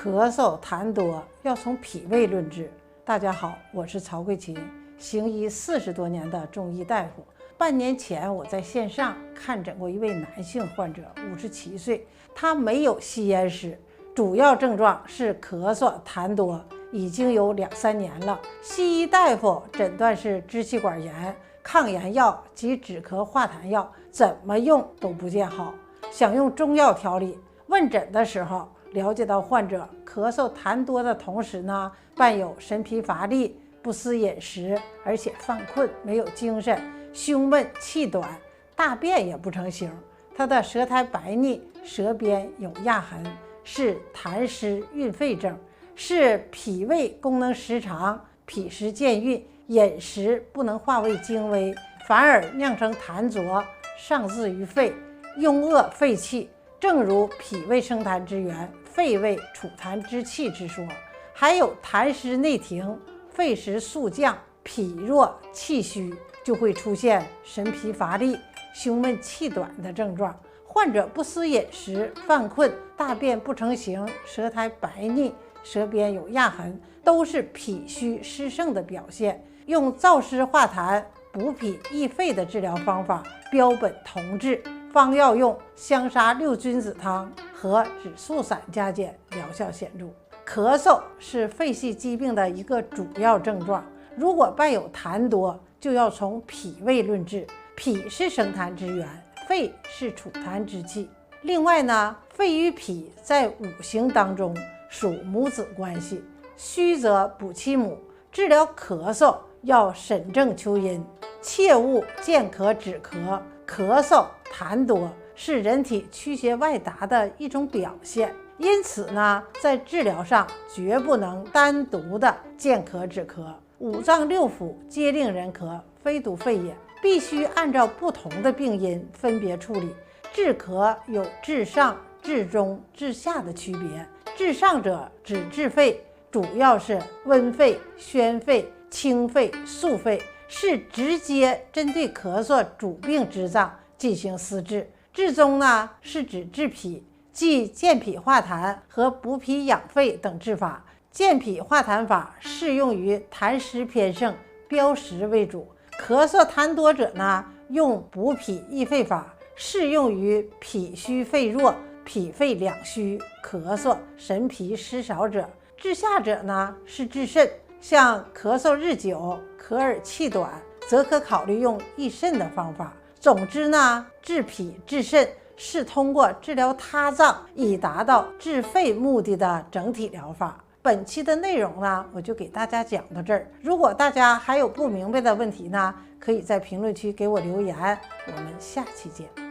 咳嗽痰多要从脾胃论治。大家好，我是曹桂琴，行医40多年的中医大夫。半年前我在线上看诊过一位男性患者，57岁，他没有吸烟史，主要症状是咳嗽痰多，已经有2、3年了。西医大夫诊断是支气管炎，抗炎药及止咳化痰药怎么用都不见好，想用中药调理。问诊的时候了解到患者咳嗽痰多的同时呢，伴有神疲乏力、不思饮食，而且犯困、没有精神、胸闷气短，大便也不成形。他的舌苔白腻，舌边有压痕，是痰湿郁肺症，是脾胃功能失常，脾湿健运，饮食不能化为精微，反而酿成痰浊，上自于肺，壅恶肺气。正如脾胃生痰之源，肺胃储痰之气之说，还有痰湿内停，肺湿速降，脾弱气虚，就会出现神疲乏力、胸闷气短的症状。患者不思饮食，犯困，大便不成形，舌苔白腻，舌边有压痕，都是脾虚湿盛的表现。用燥湿化痰、补脾益肺的治疗方法标本同治，方药用香砂6君子汤和止嗽散加减，疗效显著。咳嗽是肺系疾病的一个主要症状，如果伴有痰多，就要从脾胃论治。脾是生痰之源，肺是储痰之器。另外呢，肺与脾在五行当中属母子关系，虚则补其母。治疗咳嗽要审症求因，切勿见咳止咳。咳嗽痰多是人体驱邪外达的一种表现，因此呢，在治疗上绝不能单独的见咳止咳。五脏六腑皆令人咳，非独肺也，必须按照不同的病因分别处理。治咳有治上、治中、治下的区别。治上者指治肺，主要是温肺、宣肺、清肺、肃肺，是直接针对咳嗽主病之脏进行施治。治中呢，是指治脾，即健脾化痰和补脾养肺等治法。健脾化痰法适用于痰湿偏盛、标实为主；咳嗽痰多者呢，用补脾益肺法，适用于脾虚肺弱、脾肺两虚、咳嗽神疲湿少者。治下者呢，是治肾，像咳嗽日久、咳而气短，则可考虑用益肾的方法。总之呢，治脾治肾是通过治疗他脏以达到治肺目的的整体疗法。本期的内容呢，我就给大家讲到这儿。如果大家还有不明白的问题呢，可以在评论区给我留言，我们下期见。